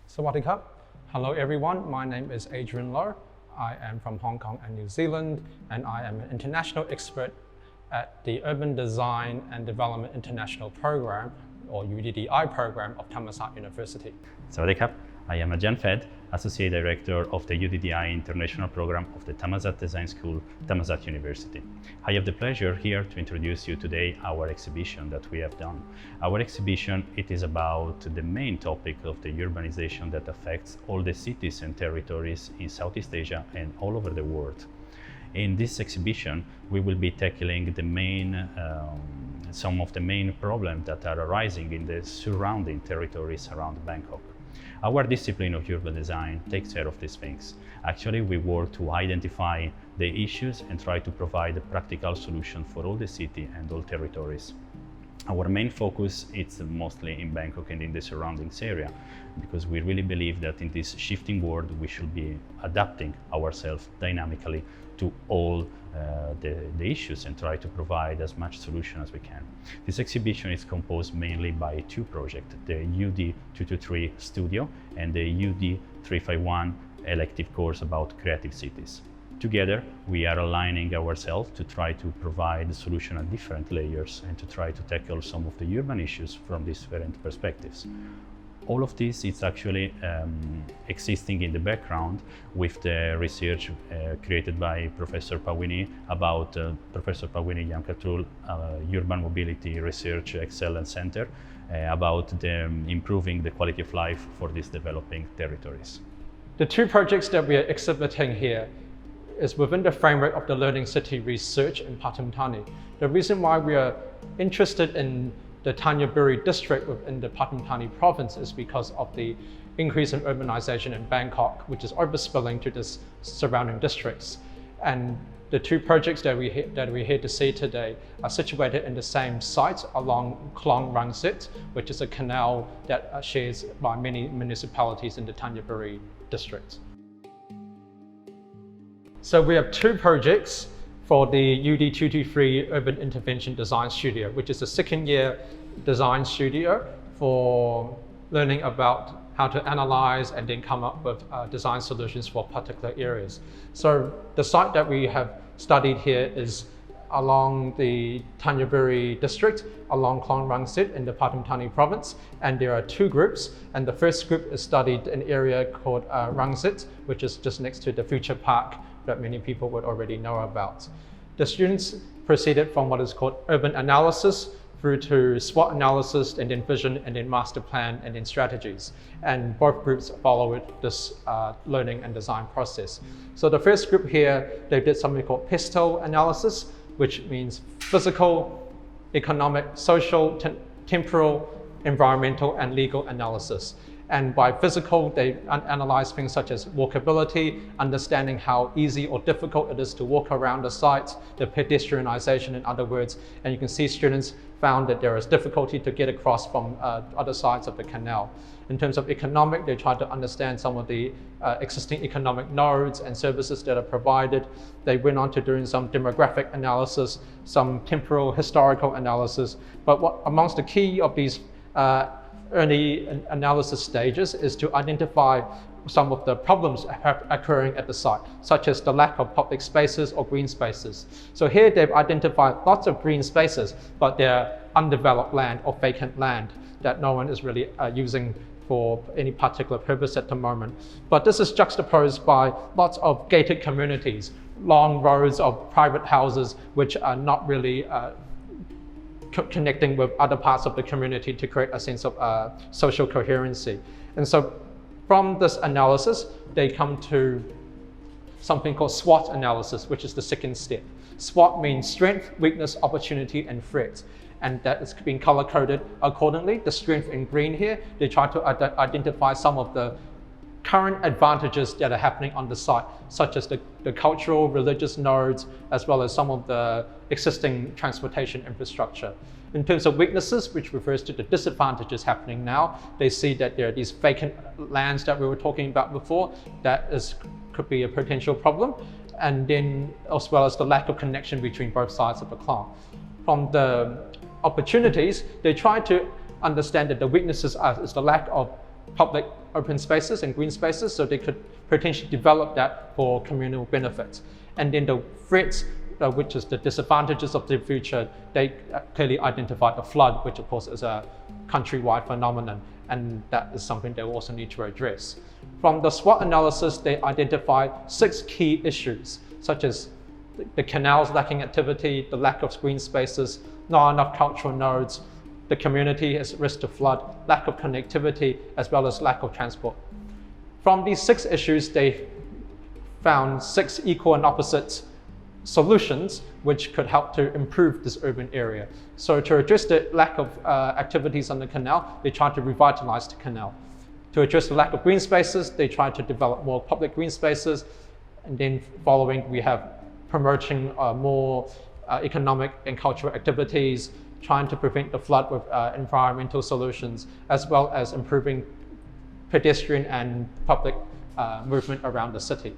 Sawadee Krap. Hello everyone, my name is Adrian Low. I am from Hong Kong and New Zealand, and I am an international expert at the Urban Design and Development International Program, or UDDI program of Thammasat University. Sawadee Krap. I am Jankaew, Associate Director of the UDDI International Program of the Thammasat Design School, Thammasat University. I have the pleasure here to introduce you today our exhibition that we have done. Our exhibition, it is about the main topic of the urbanization that affects all the cities and territories in Southeast Asia and all over the world. In this exhibition, we will be tackling the some of the main problems that are arising in the surrounding territories around Bangkok. Our discipline of urban design takes care of these things. Actually, we work to identify the issues and try to provide a practical solution for all the city and all territories. Our main focus is mostly in Bangkok and in the surroundings area, because we really believe that in this shifting world we should be adapting ourselves dynamically to all the issues and try to provide as much solution as we can. This exhibition is composed mainly by two projects, the UD223 Studio and the UD351 elective course about creative cities. Together, we are aligning ourselves to try to provide a solution at different layers and to try to tackle some of the urban issues from different perspectives. All of this is actually existing in the background with the research created by Professor Pawini about Professor Pawini Jankaew Urban Mobility Research Excellence Center about improving the quality of life for these developing territories. The two projects that we are exhibiting here is within the framework of the Learning City research in Pathum Thani. The reason why we are interested in the Thanyaburi district within the Pathum Thani province is because of the increase in urbanization in Bangkok, which is overspilling to the surrounding districts. And the two projects that we're here to see today are situated in the same site along Klong Rangsit, which is a canal that shares by many municipalities in the Thanyaburi district. So we have two projects for the UD223 Urban Intervention Design Studio, which is a second-year design studio for learning about how to analyze and then come up with design solutions for particular areas. So the site that we have studied here is along the Thanyaburi district, along Klong Rangsit in the Pathum Thani province, and there are two groups. And the first group is studied an area called Rangsit, which is just next to the future park that many people would already know about. The students proceeded from what is called urban analysis through to SWOT analysis, and then vision, and then master plan, and then strategies. And both groups followed this learning and design process. So the first group here, they did something called PESTEL analysis, which means physical, economic, social, temporal, environmental, and legal analysis. And by physical, they analyze things such as walkability, understanding how easy or difficult it is to walk around the site, the pedestrianization in other words. And you can see students found that there is difficulty to get across from other sides of the canal. In terms of economic, they tried to understand some of the existing economic nodes and services that are provided. They went on to doing some demographic analysis, some temporal historical analysis. But amongst the key of these early analysis stages is to identify some of the problems occurring at the site, such as the lack of public spaces or green spaces. So here they've identified lots of green spaces, but they're undeveloped land or vacant land that no one is really using for any particular purpose at the moment. But this is juxtaposed by lots of gated communities, long rows of private houses which are not really connecting with other parts of the community to create a sense of social coherency. And so from this analysis, they come to something called SWOT analysis, which is the second step. SWOT means strength, weakness, opportunity, and threat. And that is being color-coded accordingly. The strength in green here, they try to identify some of the current advantages that are happening on the site, such as the cultural, religious nodes, as well as some of the existing transportation infrastructure. In terms of weaknesses, which refers to the disadvantages happening now, they see that there are these vacant lands that we were talking about before, that could be a potential problem, and then as well as the lack of connection between both sides of the Klong. From the opportunities, they try to understand that the weaknesses is the lack of public open spaces and green spaces, so they could potentially develop that for communal benefits. And then the threats, which is the disadvantages of the future, they clearly identified the flood, which of course is a countrywide phenomenon, and that is something they also need to address. From the SWOT analysis, they identified 6 key issues, such as the canals lacking activity, the lack of green spaces, not enough cultural nodes, the community is at risk to flood, lack of connectivity, as well as lack of transport. From these 6 issues, they found 6 equal and opposite solutions which could help to improve this urban area. So to address the lack of activities on the canal, they tried to revitalize the canal. To address the lack of green spaces, they tried to develop more public green spaces. And then following, we have promoting more economic and cultural activities, trying to prevent the flood with environmental solutions, as well as improving pedestrian and public movement around the city.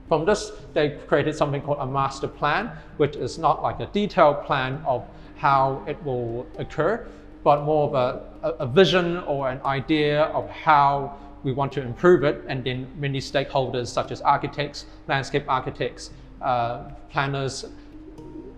From this, they created something called a master plan, which is not like a detailed plan of how it will occur, but more of a vision or an idea of how we want to improve it. And then many stakeholders, such as architects, landscape architects, planners,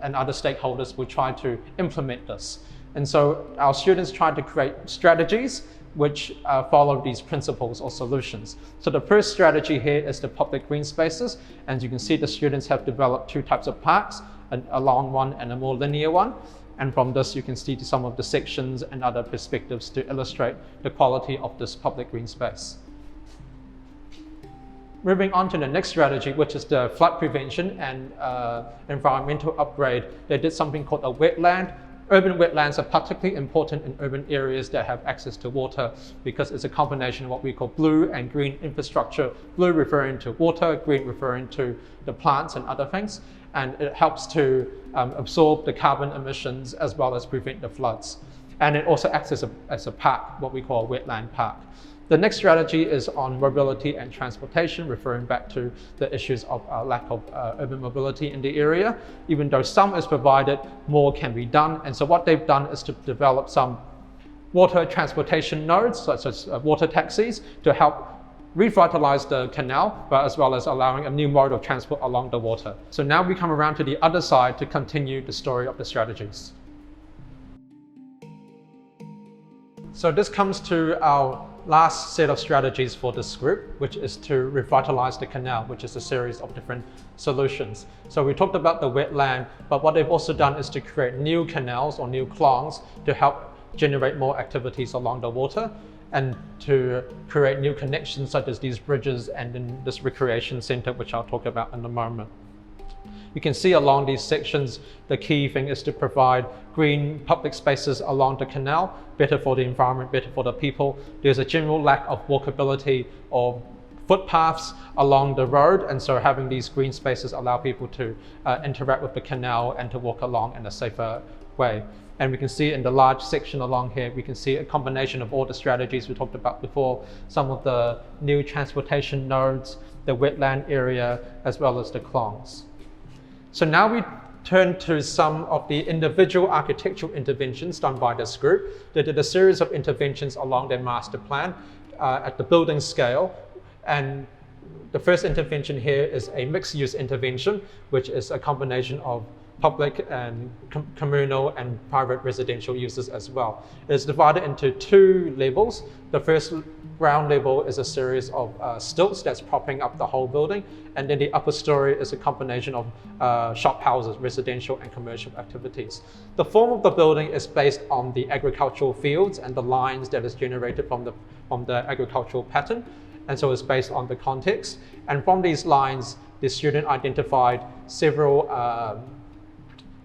and other stakeholders will try to implement this. And so our students tried to create strategies which follow these principles or solutions. So the first strategy here is the public green spaces. And you can see the students have developed 2 types of parks, a long one and a more linear one. And from this, you can see some of the sections and other perspectives to illustrate the quality of this public green space. Moving on to the next strategy, which is the flood prevention and environmental upgrade, they did something called a wetland. Urban wetlands are particularly important in urban areas that have access to water because it's a combination of what we call blue and green infrastructure. Blue referring to water, green referring to the plants and other things. And it helps to absorb the carbon emissions as well as prevent the floods. And it also acts as a park, what we call a wetland park. The next strategy is on mobility and transportation, referring back to the issues of lack of urban mobility in the area. Even though some is provided, more can be done. And so what they've done is to develop some water transportation nodes, such as water taxis, to help revitalize the canal, but as well as allowing a new mode of transport along the water. So now we come around to the other side to continue the story of the strategies. So this comes to our last set of strategies for this group, which is to revitalize the canal, which is a series of different solutions. So we talked about the wetland, but what they've also done is to create new canals or new klongs to help generate more activities along the water and to create new connections such as these bridges and then this recreation center, which I'll talk about in a moment. You can see along these sections, the key thing is to provide green public spaces along the canal, better for the environment, better for the people. There's a general lack of walkability or footpaths along the road, and so having these green spaces allow people to interact with the canal and to walk along in a safer way. And we can see in the large section along here, we can see a combination of all the strategies we talked about before, some of the new transportation nodes, the wetland area, as well as the klongs. So now we turn to some of the individual architectural interventions done by this group. They did a series of interventions along their master plan at the building scale. And the first intervention here is a mixed-use intervention, which is a combination of public and communal and private residential uses as well. It's divided into 2 levels. The first ground level is a series of stilts that's propping up the whole building, and then the upper story is a combination of shop houses, residential and commercial activities. The form of the building is based on the agricultural fields and the lines that is generated from the agricultural pattern, and so it's based on the context. And from these lines, the student identified several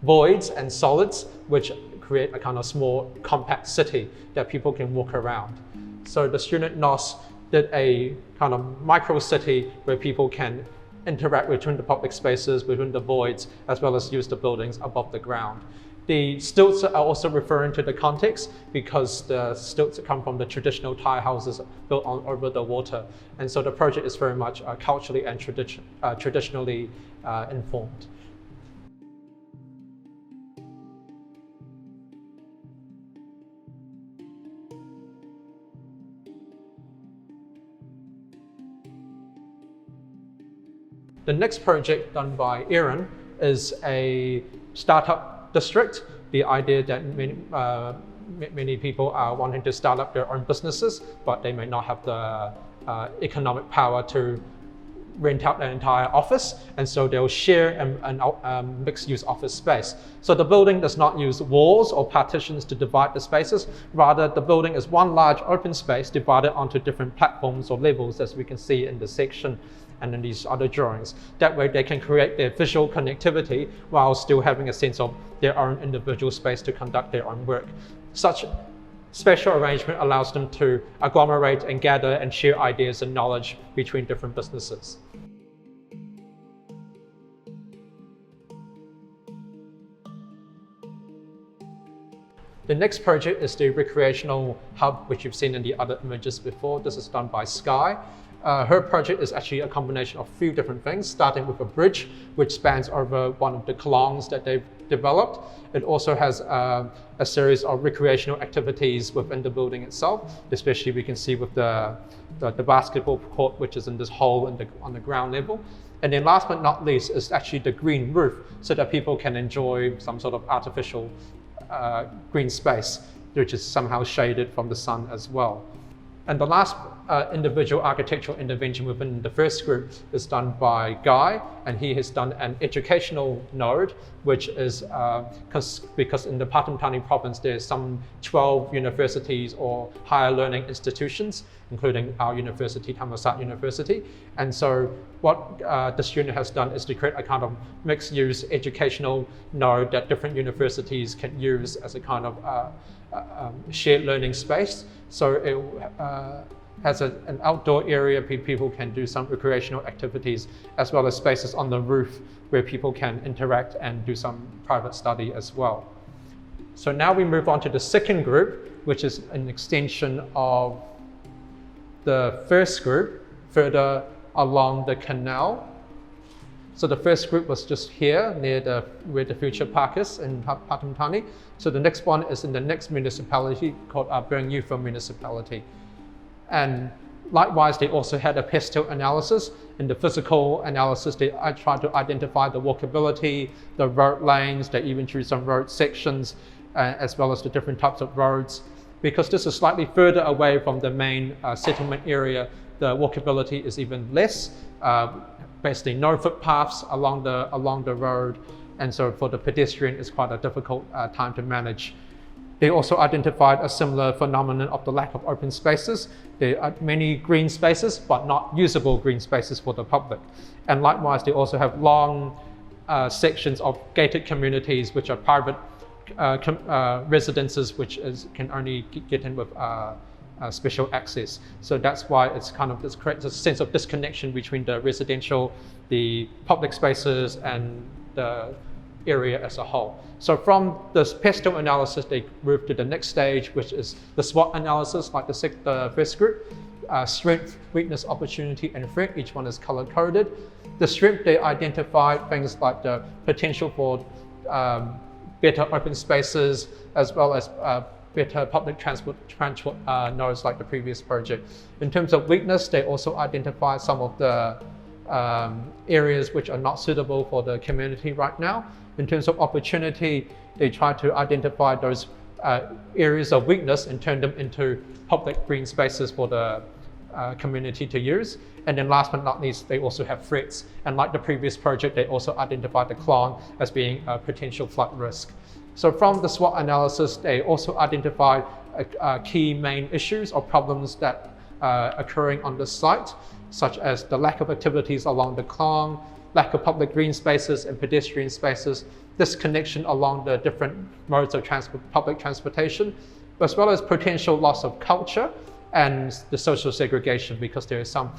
voids and solids, which create a kind of small compact city that people can walk around. So the student NOS did a kind of micro city where people can interact between the public spaces, between the voids, as well as use the buildings above the ground. The stilts are also referring to the context because the stilts come from the traditional Thai houses built over the water. And so the project is very much culturally and traditionally informed. The next project done by Erin is a startup district. The idea that many people are wanting to start up their own businesses, but they may not have the economic power to rent out an entire office, and so they'll share a mixed-use office space. So the building does not use walls or partitions to divide the spaces. Rather, the building is one large open space divided onto different platforms or levels, as we can see in the section and in these other drawings. That way they can create their visual connectivity while still having a sense of their own individual space to conduct their own work. Such spatial arrangement allows them to agglomerate and gather and share ideas and knowledge between different businesses. The next project is the recreational hub, which you've seen in the other images before. This is done by Sky. Her project is actually a combination of a few different things, starting with a bridge which spans over one of the klongs that they've developed. It also has a series of recreational activities within the building itself, especially we can see with the basketball court, which is in this hole on the ground level. And then last but not least is actually the green roof, so that people can enjoy some sort of artificial green space, which is somehow shaded from the sun as well. And the last individual architectural intervention within the first group is done by Guy, and he has done an educational node, which is because in the Pathum Thani province there's some 12 universities or higher learning institutions, including our university, Thammasat University. And so what the student has done is to create a kind of mixed-use educational node that different universities can use as a kind of shared learning space. So it has an outdoor area where people can do some recreational activities, as well as spaces on the roof where people can interact and do some private study as well. So now we move on to the second group, which is an extension of the first group further along the canal. So the first group was just here near where the future park is in Pathum Thani. So the next one is in the next municipality called Bangkok municipality. And likewise, they also had a pestle analysis. In the physical analysis, they tried to identify the walkability, the road lanes, they even drew some road sections, as well as the different types of roads. Because this is slightly further away from the main settlement area, the walkability is even less. Basically no footpaths along the road, and so for the pedestrian it's quite a difficult time to manage. They also identified a similar phenomenon of the lack of open spaces. There are many green spaces, but not usable green spaces for the public. And likewise, they also have long sections of gated communities, which are private residences, which can only get in with special access. So that's why it's kind of, this creates a sense of disconnection between the residential, the public spaces, and the area as a whole. So from this pestle analysis, they move to the next stage, which is the SWOT analysis, like the first group. Strength, weakness, opportunity, and threat. Each one is color-coded. The strength, they identified things like the potential for better open spaces, as well as better public transport nodes like the previous project. In terms of weakness, they also identified some of the areas which are not suitable for the community right now. In terms of opportunity, they try to identify those areas of weakness and turn them into public green spaces for the community to use. And then last but not least, they also have threats. And like the previous project, they also identified the klong as being a potential flood risk. So from the SWOT analysis, they also identified key main issues or problems that are occurring on the site, such as the lack of activities along the klong, lack of public green spaces and pedestrian spaces, disconnection along the different modes of public transportation, as well as potential loss of culture and the social segregation, because there is some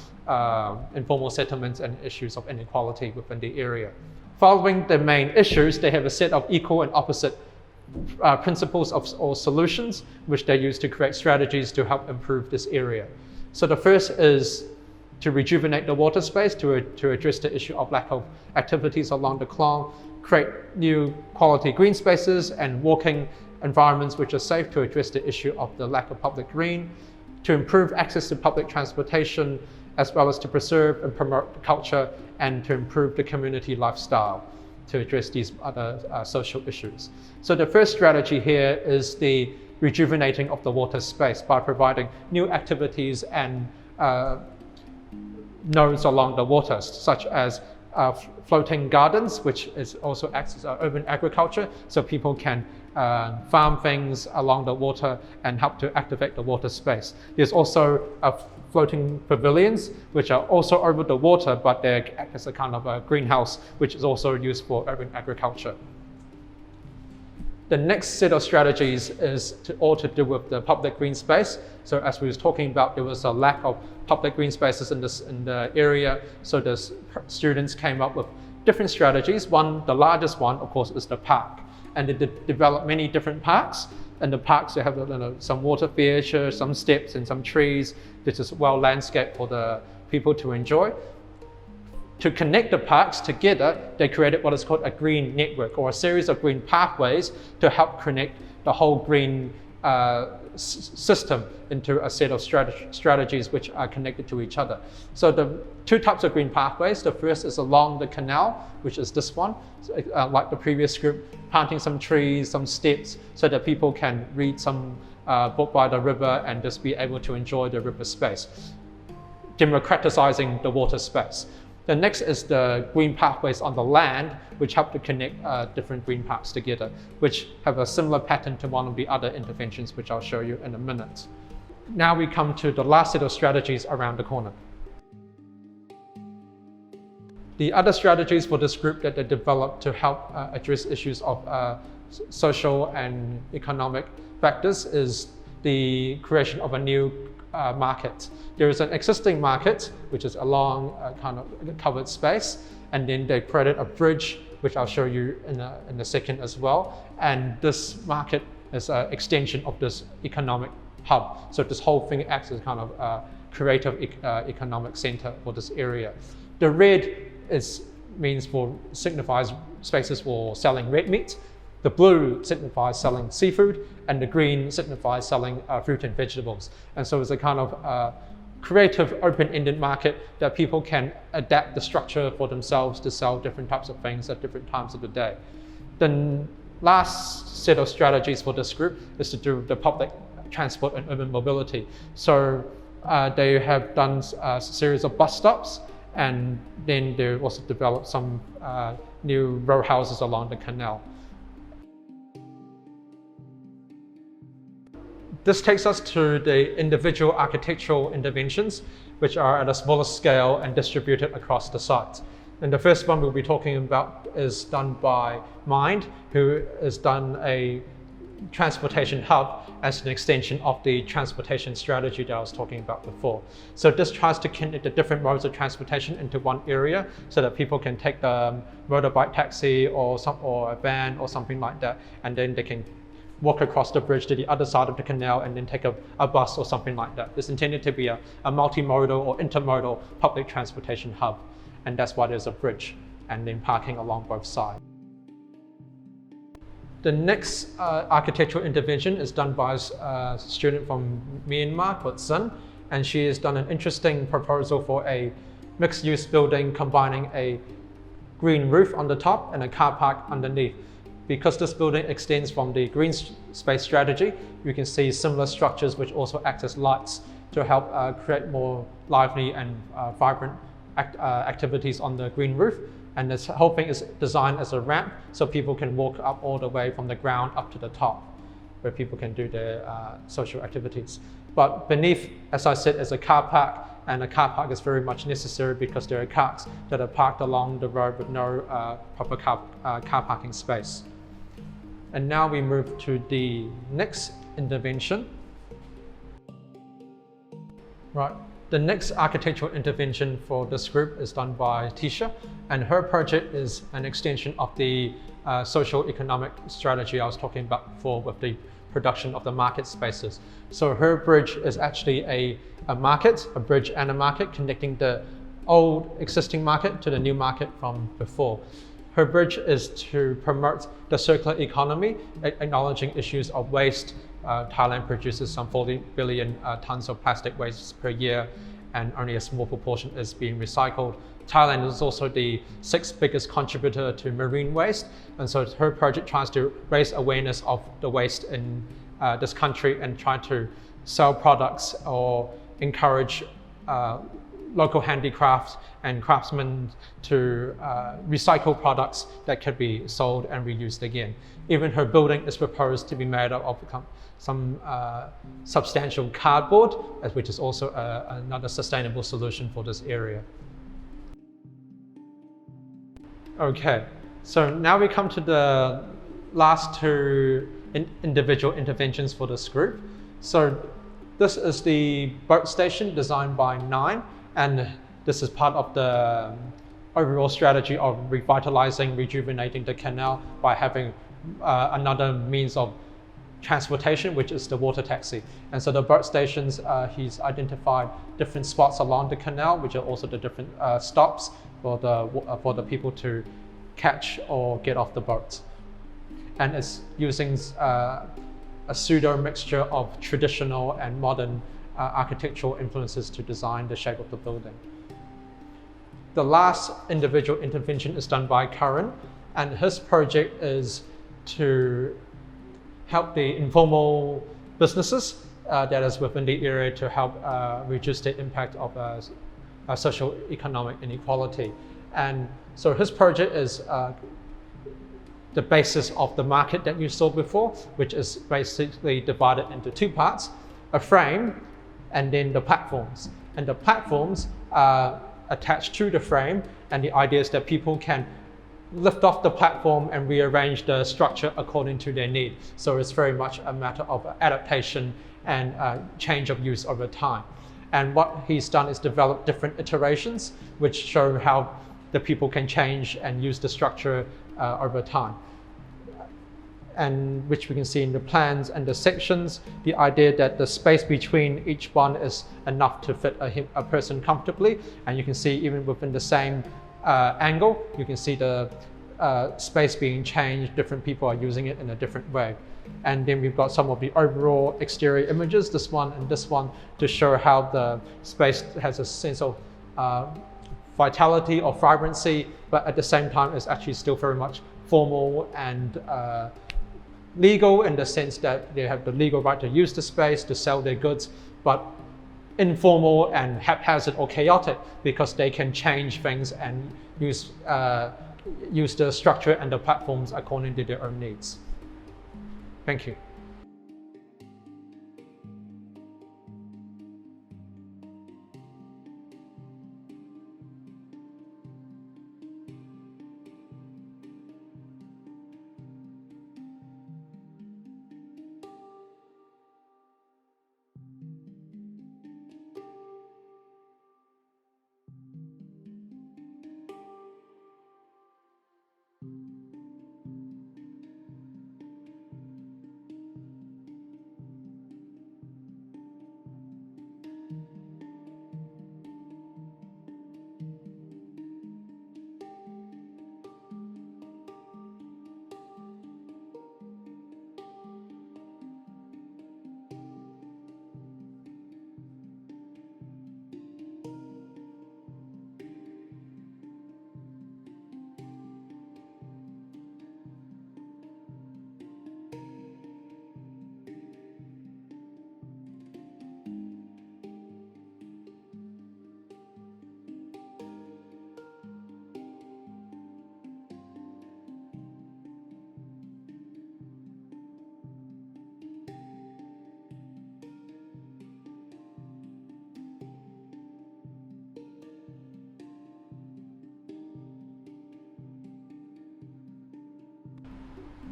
informal settlements and issues of inequality within the area. Following the main issues, they have a set of equal and opposite principles or solutions, which they use to create strategies to help improve this area. So the first is to rejuvenate the water space, to address the issue of lack of activities along the klong, create new quality green spaces and walking environments which are safe to address the issue of the lack of public green, to improve access to public transportation, as well as to preserve and promote culture and to improve the community lifestyle to address these other social issues. So the first strategy here is the rejuvenating of the water space by providing new activities and nodes along the water, such as floating gardens, which is also acts as urban agriculture, so people can farm things along the water and help to activate the water space. There's also floating pavilions, which are also over the water, but they act as a kind of a greenhouse, which is also used for urban agriculture. The next set of strategies is all to do with the public green space. So as we was talking about, there was a lack of public green spaces in the area. So the students came up with different strategies. The largest one, of course, is the park. And they developed many different parks. And the parks, they have some water feature, some steps and some trees. This is well landscaped for the people to enjoy. To connect the parks together, they created what is called a green network, or a series of green pathways to help connect the whole green system into a set of strategies which are connected to each other. So the two types of green pathways, the first is along the canal, which is this one, like the previous group, planting some trees, some steps, so that people can read some book by the river and just be able to enjoy the river space, democratizing the water space. The next is the green pathways on the land, which help to connect different green parks together, which have a similar pattern to one of the other interventions, which I'll show you in a minute. Now we come to the last set of strategies around the corner. The other strategies for this group that they developed to help address issues of social and economic factors is the creation of a new market. There is an existing market, which is along a kind of covered space, and then they created a bridge, which I'll show you in a second as well. And this market is an extension of this economic hub. So this whole thing acts as kind of a creative economic center for this area. The red signifies spaces for selling red meat. The blue signifies selling seafood, and the green signifies selling fruit and vegetables. And so it's a kind of creative, open-ended market that people can adapt the structure for themselves to sell different types of things at different times of the day. The last set of strategies for this group is to do with the public transport and urban mobility. So they have done a series of bus stops, and then they also developed some new row houses along the canal. This takes us to the individual architectural interventions, which are at a smaller scale and distributed across the site. And the first one we'll be talking about is done by Mind, who has done a transportation hub as an extension of the transportation strategy that I was talking about before. So this tries to connect the different modes of transportation into one area so that people can take the motorbike taxi or a van or something like that, and then they can walk across the bridge to the other side of the canal and then take a bus or something like that. It's intended to be a multimodal or intermodal public transportation hub, and that's why there's a bridge and then parking along both sides. The next architectural intervention is done by a student from Myanmar called Sun, and she has done an interesting proposal for a mixed-use building combining a green roof on the top and a car park underneath. Because this building extends from the green space strategy, you can see similar structures which also act as lights to help create more lively and vibrant activities on the green roof. And this whole thing is designed as a ramp, so people can walk up all the way from the ground up to the top, where people can do their social activities. But beneath, as I said, is a car park, and a car park is very much necessary because there are cars that are parked along the road with no proper car parking space. And now we move to the next intervention. Right. The next architectural intervention for this group is done by Thisha, and her project is an extension of the social economic strategy I was talking about before with the production of the market spaces. So her bridge is actually a bridge and a market connecting the old existing market to the new market from before. Her bridge is to promote the circular economy, acknowledging issues of waste Thailand produces some 40 billion tons of plastic waste per year, and only a small proportion is being recycled. Thailand is also the 6th biggest contributor to marine waste, and so her project tries to raise awareness of the waste in this country and try to sell products or encourage local handicrafts and craftsmen to recycle products that could be sold and reused again. Even her building is proposed to be made up of some substantial cardboard, which is also another sustainable solution for this area. Okay, so now we come to the last two individual interventions for this group. So this is the boat station designed by Nine, and this is part of the overall strategy of revitalizing, rejuvenating the canal by having another means of transportation, which is the water taxi. And so the boat stations, he's identified different spots along the canal, which are also the different stops for the people to catch or get off the boat. And it's using a pseudo mixture of traditional and modern architectural influences to design the shape of the building. The last individual intervention is done by Karin, and his project is to help the informal businesses that is within the area to help reduce the impact of social economic inequality. And so his project is the basis of the market that you saw before, which is basically divided into two parts: a frame and then the platforms. And the platforms are attached to the frame, and the idea is that people can lift off the platform and rearrange the structure according to their need. So it's very much a matter of adaptation and change of use over time. And what he's done is develop different iterations which show how the people can change and use the structure over time, and which we can see in the plans and the sections. The idea that the space between each one is enough to fit a person comfortably, and you can see even within the same angle, you can see the space being changed. Different people are using it in a different way. And then we've got some of the overall exterior images, this one and this one, to show how the space has a sense of vitality or vibrancy, but at the same time it's actually still very much formal and legal, in the sense that they have the legal right to use the space, to sell their goods, but informal and haphazard or chaotic because they can change things and use the structure and the platforms according to their own needs. Thank you.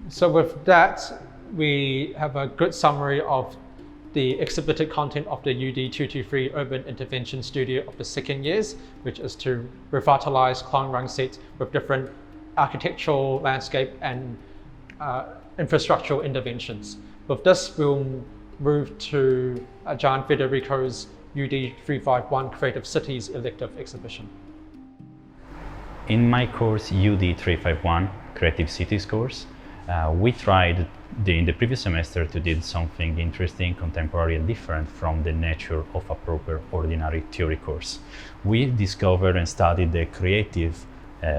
So with that, we have a good summary of the exhibited content of the UD 223 Urban Intervention Studio of the second years, which is to revitalize Klong Rang Set with different architectural, landscape and infrastructural interventions. With this, we'll move to John Federico's UD 351 Creative Cities elective exhibition. In my course UD 351 Creative Cities course, We tried in the previous semester to do something interesting, contemporary and different from the nature of a proper ordinary theory course. We discovered and studied the creative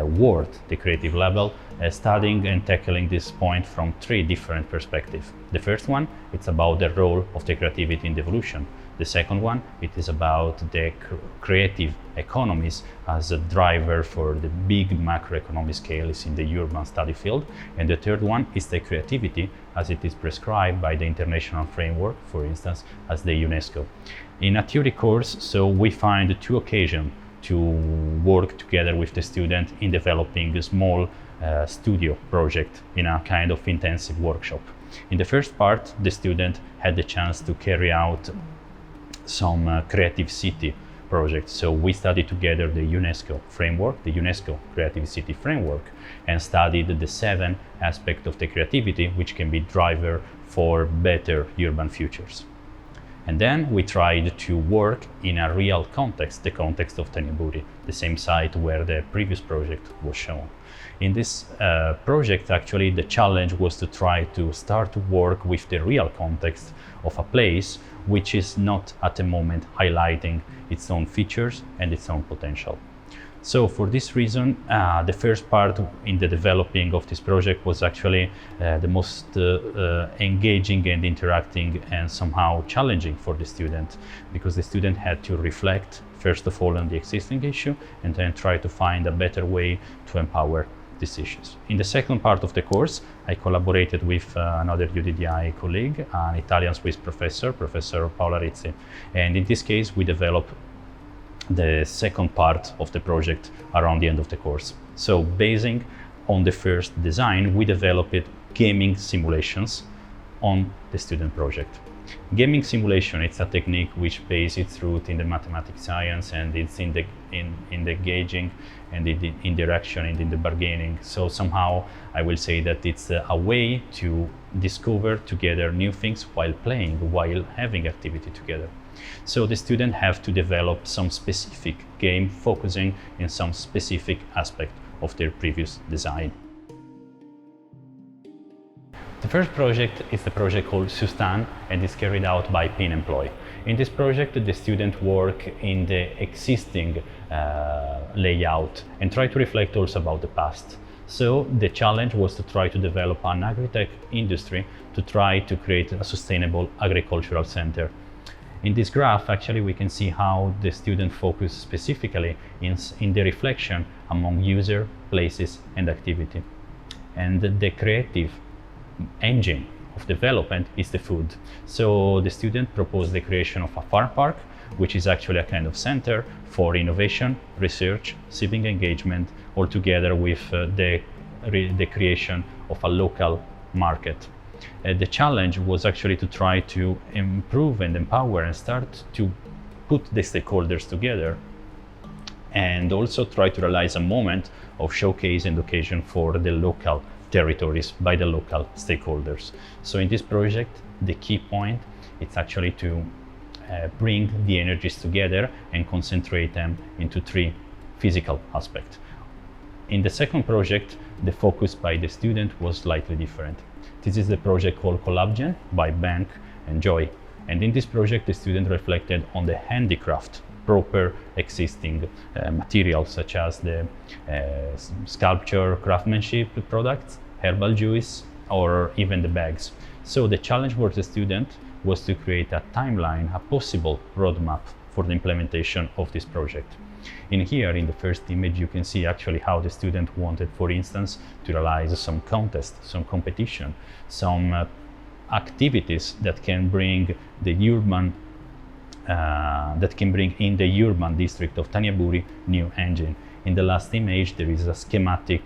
world, the creative level, studying and tackling this point from three different perspectives. The first one, it's about the role of the creativity in the evolution. The second one, it is about the creative economies as a driver for the big macroeconomic scales in the urban study field. And the third one is the creativity as it is prescribed by the international framework, for instance, as the UNESCO. In a theory course, so we find two occasions to work together with the student in developing a small studio project in a kind of intensive workshop. In the first part, the student had the chance to carry out some creative city projects. So we studied together the UNESCO framework, the UNESCO Creative City Framework, and studied the 7 aspects of the creativity which can be driver for better urban futures. And then we tried to work in a real context, the context of Thanyaburi, the same site where the previous project was shown. In this project, actually, the challenge was to try to start to work with the real context of a place which is not at the moment highlighting its own features and its own potential. So for this reason, the first part in the developing of this project was actually the most engaging and interacting and somehow challenging for the student, because the student had to reflect first of all on the existing issue and then try to find a better way to empower these issues. In the second part of the course, I collaborated with another UDDI colleague, an Italian-Swiss professor, Professor Paola Rizzi, and in this case we developed the second part of the project around the end of the course. So basing on the first design, we developed gaming simulations on the student project. Gaming simulation, it's a technique which pays its root in the mathematics science, and it's in the gauging and in the interaction and in the bargaining. So somehow I will say that it's a way to discover together new things while playing, while having activity together. So the students have to develop some specific game focusing in some specific aspect of their previous design. The first project is the project called Sustan and is carried out by Pimnada. In this project, the students work in the existing layout and try to reflect also about the past. So the challenge was to try to develop an agri-tech industry to try to create a sustainable agricultural center. In this graph, actually, we can see how the student focus specifically in the reflection among user, places, and activity. And the creative engine of development is the food. So the student proposed the creation of a farm park, which is actually a kind of center for innovation, research, civic engagement, all together with the creation of a local market. The challenge was actually to try to improve and empower and start to put the stakeholders together, and also try to realize a moment of showcase and occasion for the local territories by the local stakeholders. So in this project, the key point is actually to bring the energies together and concentrate them into 3 physical aspects. In the second project, the focus by the student was slightly different. This is the project called Collabgen by Bank and Joy. And in this project, the student reflected on the handicraft, proper existing materials such as the sculpture, craftsmanship products, herbal juice, or even the bags. So the challenge for the student was to create a timeline, a possible roadmap for the implementation of this project. In here, in the first image, you can see actually how the student wanted, for instance, to realize some contest, some competition, some activities that can bring the urban, in the urban district of Thanyaburi new engine. In the last image, there is a schematic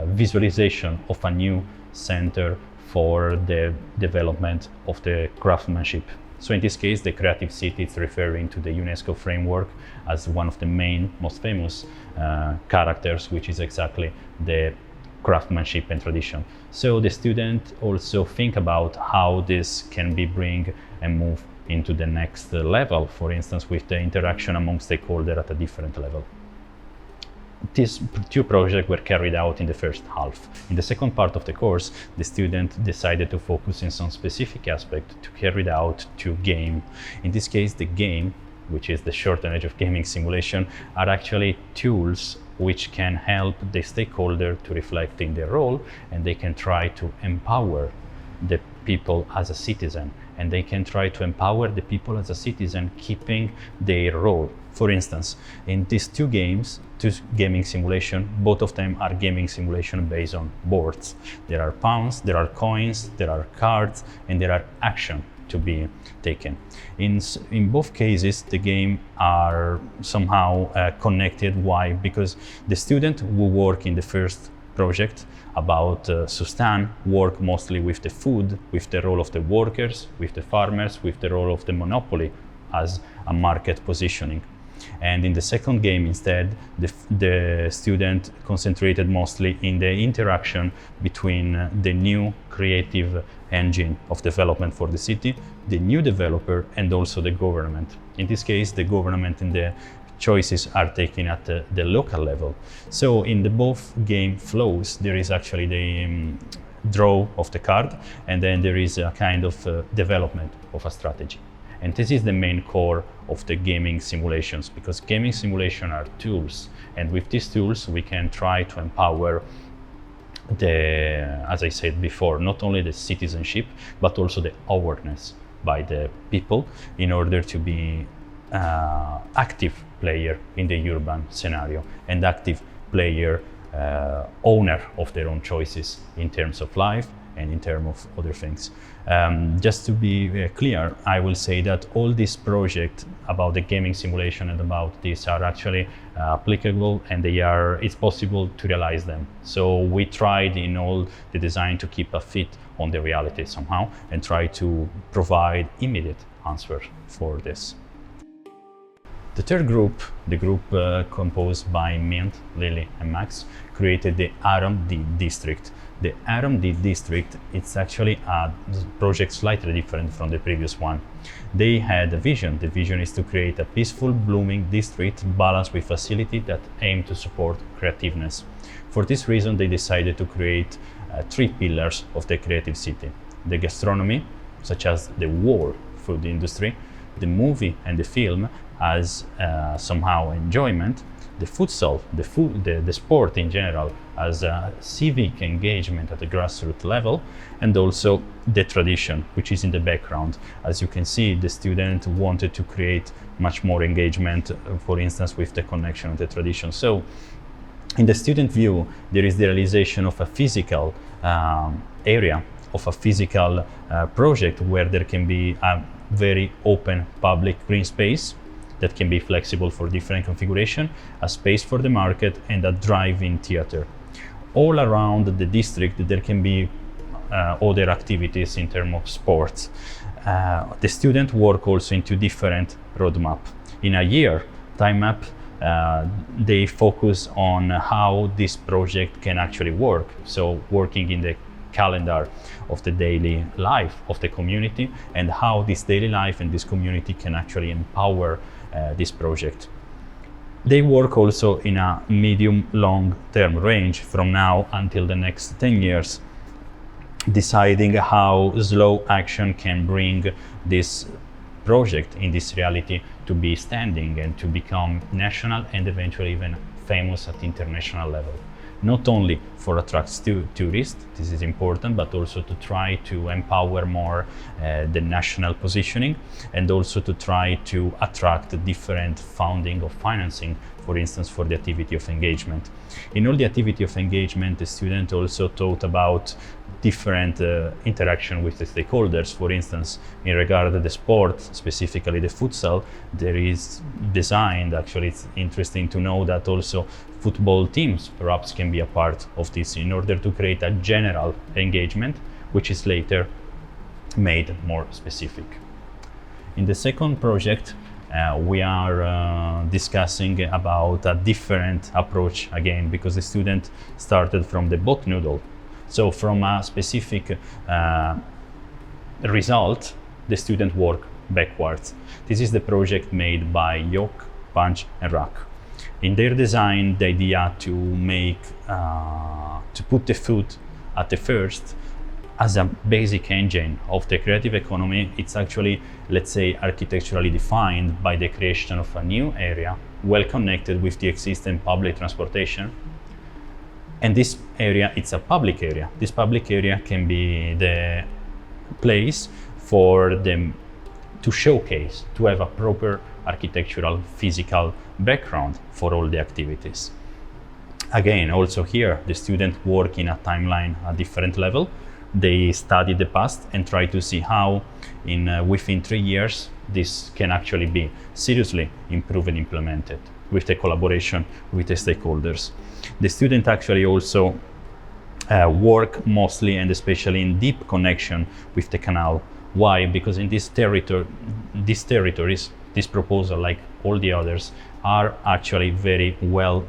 visualization of a new center for the development of the craftsmanship. So in this case, the creative city is referring to the UNESCO framework as one of the main, most famous characters, which is exactly the craftsmanship and tradition. So the student also think about how this can be bring and move into the next level, for instance, with the interaction among stakeholders at a different level. these two projects were carried out in the first half. In the second part of the course, the student decided to focus on some specific aspect to carry it out to game. In this case, the game, which is the shortened of gaming simulation, are actually tools which can help the stakeholder to reflect in their role, and they can try to empower the people as a citizen, and they can try to empower the people as a citizen keeping their role. For instance, in these two games, two gaming simulation, both of them are gaming simulation based on boards. There are pawns, there are coins, there are cards, and there are action to be taken. In both cases, the game are somehow connected. Why? Because the student who work in the first project about Sustan work mostly with the food, with the role of the workers, with the farmers, with the role of the monopoly as a market positioning. And in the second game, instead, the student concentrated mostly in the interaction between the new creative engine of development for the city, the new developer, and also the government. In this case, the government and the choices are taken at the local level. So in the both game flows, there is actually the draw of the card, and then there is a kind of development of a strategy. And this is the main core of the gaming simulations, because gaming simulation are tools, and with these tools we can try to empower as I said before, not only the citizenship but also the awareness by the people in order to be active player in the urban scenario and active player, owner of their own choices in terms of life and in terms of other things. Just to be clear, I will say that all these projects about the gaming simulation and about this are actually applicable, and it's possible to realize them. So we tried in all the design to keep a fit on the reality somehow and try to provide immediate answer for this. The third group, the group composed by Wint, Lily and Max, created the R&D district. The R&D district, it's actually a project slightly different from the previous one. They had a vision. The vision is to create a peaceful, blooming district balanced with facilities that aim to support creativeness. For this reason, they decided to create three pillars of the creative city: the gastronomy, such as the whole food industry, the movie and the film as somehow enjoyment, the futsal, the sport in general as a civic engagement at the grassroots level, and also the tradition, which is in the background. As you can see, the student wanted to create much more engagement, for instance, with the connection of the tradition. So in the student view, there is the realization of a physical area, of a physical project where there can be a very open public green space that can be flexible for different configuration, a space for the market, and a drive-in theater. All around the district there can be other activities in terms of sports. The students work also into different roadmap. In a year time map, they focus on how this project can actually work. So working in the calendar of the daily life of the community, and how this daily life and this community can actually empower this project. They work also in a medium-long term range from now until the next 10 years, deciding how slow action can bring this project in this reality to be standing and to become national and eventually even famous at international level. Not only for attract tourists, this is important, but also to try to empower more the national positioning, and also to try to attract different funding or financing, for instance, for the activity of engagement. In all the activity of engagement, the student also thought about different interaction with the stakeholders. For instance, in regard to the sport, specifically the futsal, there is designed, actually it's interesting to know that also football teams perhaps can be a part of this in order to create a general engagement, which is later made more specific. In the second project, we are discussing about a different approach again, because the student started from the bot noodle. So from a specific result, the student work backwards. This is the project made by Yoke, Punch and Rack. In their design, the idea to make to put the food at the first as a basic engine of the creative economy, it's actually, let's say, architecturally defined by the creation of a new area, well connected with the existing public transportation. And this area, it's a public area. This public area can be the place for them to showcase, to have a proper architectural, physical background for all the activities. Again, also here, the students work in a timeline, a different level. They study the past and try to see how within 3 years this can actually be seriously improved and implemented with the collaboration with the stakeholders. The students actually also work mostly and especially in deep connection with the canal. Why? Because in these territories, this proposal, like all the others, are actually very well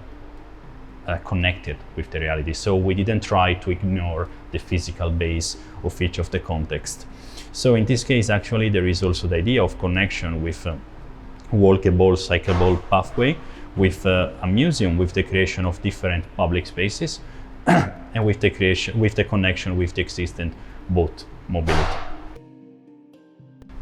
connected with the reality. So we didn't try to ignore the physical base of each of the context. So in this case, actually, there is also the idea of connection with walkable, cyclable pathway, with a museum, with the creation of different public spaces, and with the connection with the existing boat mobility.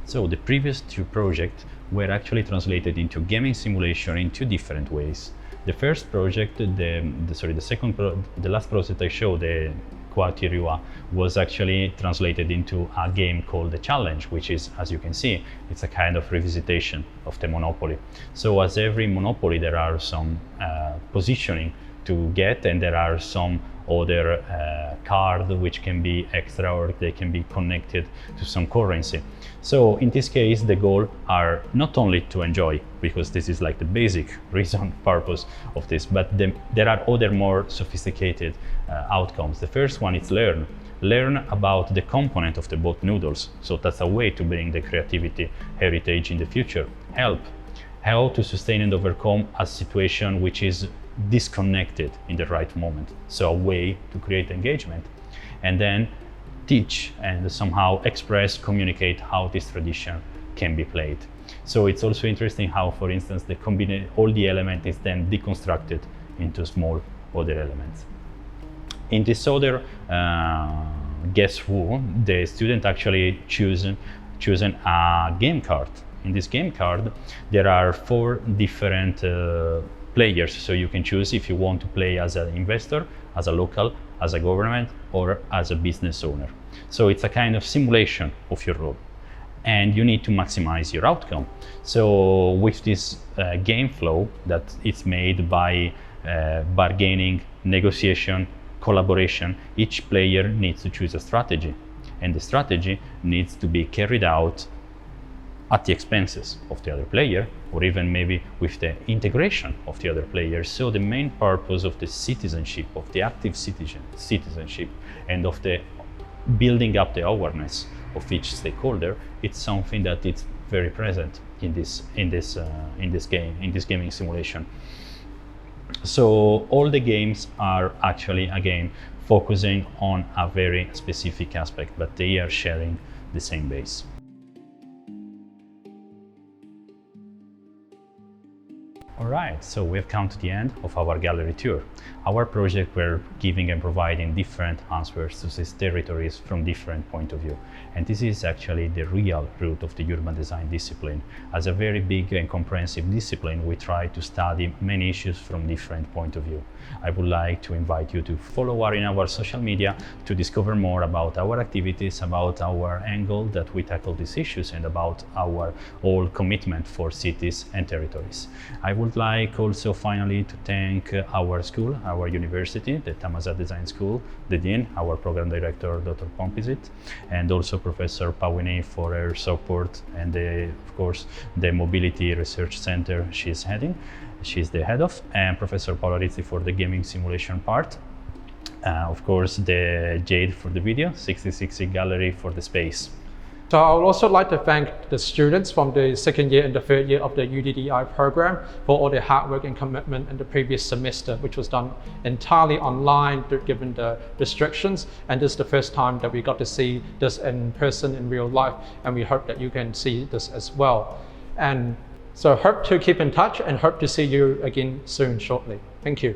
So the previous two projects were actually translated into gaming simulation in two different ways. The first project, the last project I showed, the Kuatirua, was actually translated into a game called The Challenge, which is, as you can see, it's a kind of revisitation of the Monopoly. So as every Monopoly, there are some positioning to get, and there are some other card which can be extra, or they can be connected to some currency. So in this case, the goal are not only to enjoy, because this is like the basic reason, purpose of this, but there are other more sophisticated outcomes. The first one is learn about the component of the boat noodles. So that's a way to bring the creativity heritage in the future. Help how to sustain and overcome a situation which is disconnected in the right moment. So a way to create engagement, and then teach and somehow express, communicate how this tradition can be played. So it's also interesting how, for instance, all the element is then deconstructed into small other elements. In this other Guess Who, the student actually chosen a game card. In this game card, there are 4 different players, so you can choose if you want to play as an investor, as a local, as a government, or as a business owner. So it's a kind of simulation of your role, and you need to maximize your outcome. So with this game flow that it's made by bargaining, negotiation, collaboration, each player needs to choose a strategy, and the strategy needs to be carried out at the expenses of the other player, or even maybe with the integration of the other players. So the main purpose of the citizenship, of the active citizenship, and of the building up the awareness of each stakeholder, it's something that is very present in this gaming simulation. So all the games are actually, again, focusing on a very specific aspect, but they are sharing the same base. Alright, so we've come to the end of our gallery tour. Our project were giving and providing different answers to these territories from different point of view. And this is actually the real root of the urban design discipline. As a very big and comprehensive discipline, we try to study many issues from different point of view. I would like to invite you to follow us in our social media to discover more about our activities, about our angle that we tackle these issues, and about our whole commitment for cities and territories. I would like also finally to thank our school, our university, the Thammasat Design School, the Dean, our program director, Dr. Pompisit, and also Professor Pawini for her support, and of course the Mobility Research Center she's the head of, and Professor Paolo Rizzi for the gaming simulation part. Of course, the Jade for the video, 6060 Gallery for the space. So I would also like to thank the students from the second year and the third year of the UDDI program for all their hard work and commitment in the previous semester, which was done entirely online given the restrictions. And this is the first time that we got to see this in person in real life, and we hope that you can see this as well. And So hope to keep in touch and hope to see you again soon shortly. Thank you.